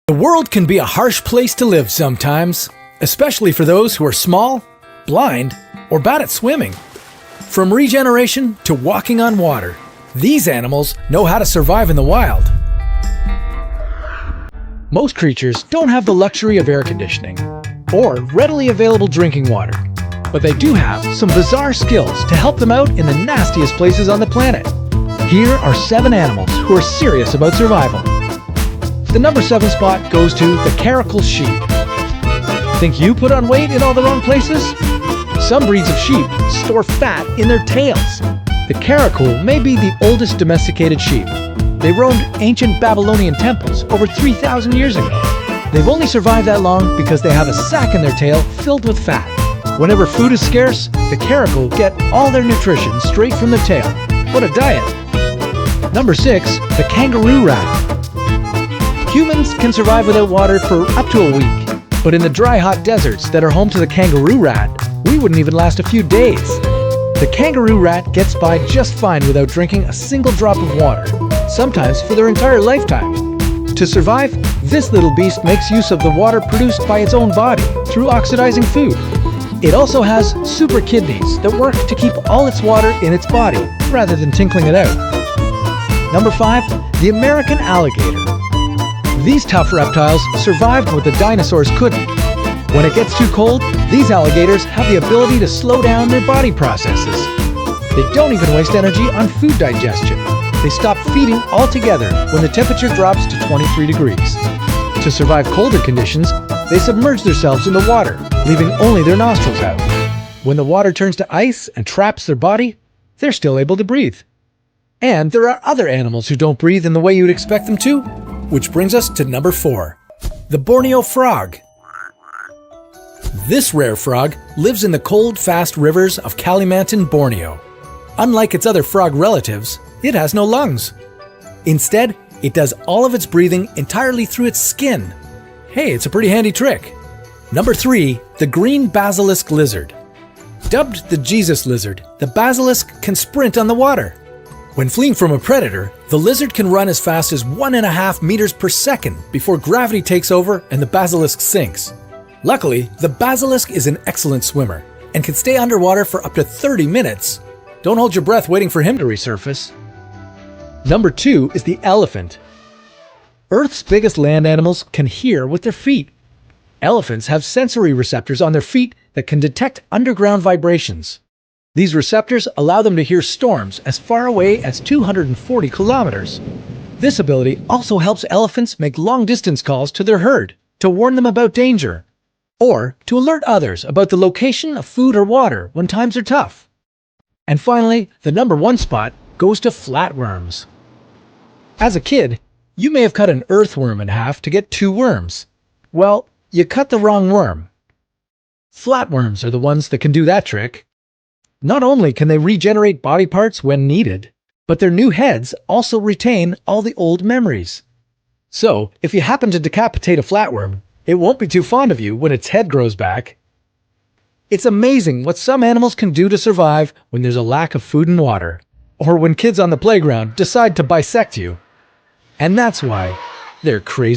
The world can be a harsh place to live sometimes, especially for those who are small, blind, or bad at swimming. From regeneration to walking on water, these animals know how to survive in the wild. Most creatures don't have the luxury of air conditioning or readily available drinking water, but they do have some bizarre skills to help them out in the nastiest places on the planet. Here are 7 animals who are serious about survival. The number 7 spot goes to the caracal sheep. Think you put on weight in all the wrong places? Some breeds of sheep store fat in their tails. The caracal may be the oldest domesticated sheep. They roamed ancient Babylonian temples over 3,000 years ago. They've only survived that long because they have a sac in their tail filled with fat. Whenever food is scarce, the caracal get all their nutrition straight from the tail. What a diet! Number 6, the kangaroo rat. Humans can survive without water for up to a week, but in the dry, hot deserts that are home to the kangaroo rat, we wouldn't even last a few days. The kangaroo rat gets by just fine without drinking a single drop of water, sometimes for their entire lifetime. To survive, this little beast makes use of the water produced by its own body through oxidizing food. It also has super kidneys that work to keep all its water in its body rather than tinkling it out. Number 5, the American alligator. These tough reptiles survived what the dinosaurs couldn't. When it gets too cold, these alligators have the ability to slow down their body processes. They don't even waste energy on food digestion. They stop feeding altogether when the temperature drops to 23 degrees. To survive colder conditions, they submerge themselves in the water, leaving only their nostrils out. When the water turns to ice and traps their body, they're still able to breathe. And there are other animals who don't breathe in the way you'd expect them to, which brings us to number 4, the Borneo frog. This rare frog lives in the cold, fast rivers of Kalimantan, Borneo. Unlike its other frog relatives, it has no lungs. Instead, it does all of its breathing entirely through its skin. Hey, it's a pretty handy trick. Number 3, the green basilisk lizard. Dubbed the Jesus lizard, the basilisk can sprint on the water. When fleeing from a predator, the lizard can run as fast as 1.5 meters per second before gravity takes over and the basilisk sinks. Luckily, the basilisk is an excellent swimmer and can stay underwater for up to 30 minutes. Don't hold your breath waiting for him to resurface. Number 2 is the elephant. Earth's biggest land animals can hear with their feet. Elephants have sensory receptors on their feet that can detect underground vibrations. These receptors allow them to hear storms as far away as 240 kilometers. This ability also helps elephants make long-distance calls to their herd to warn them about danger, or to alert others about the location of food or water when times are tough. And finally, the number 1 spot goes to flatworms. As a kid, you may have cut an earthworm in half to get 2 worms. Well, you cut the wrong worm. Flatworms are the ones that can do that trick. Not only can they regenerate body parts when needed, but their new heads also retain all the old memories. So, if you happen to decapitate a flatworm, it won't be too fond of you when its head grows back. It's amazing what some animals can do to survive when there's a lack of food and water, or when kids on the playground decide to bisect you. And that's why they're crazy.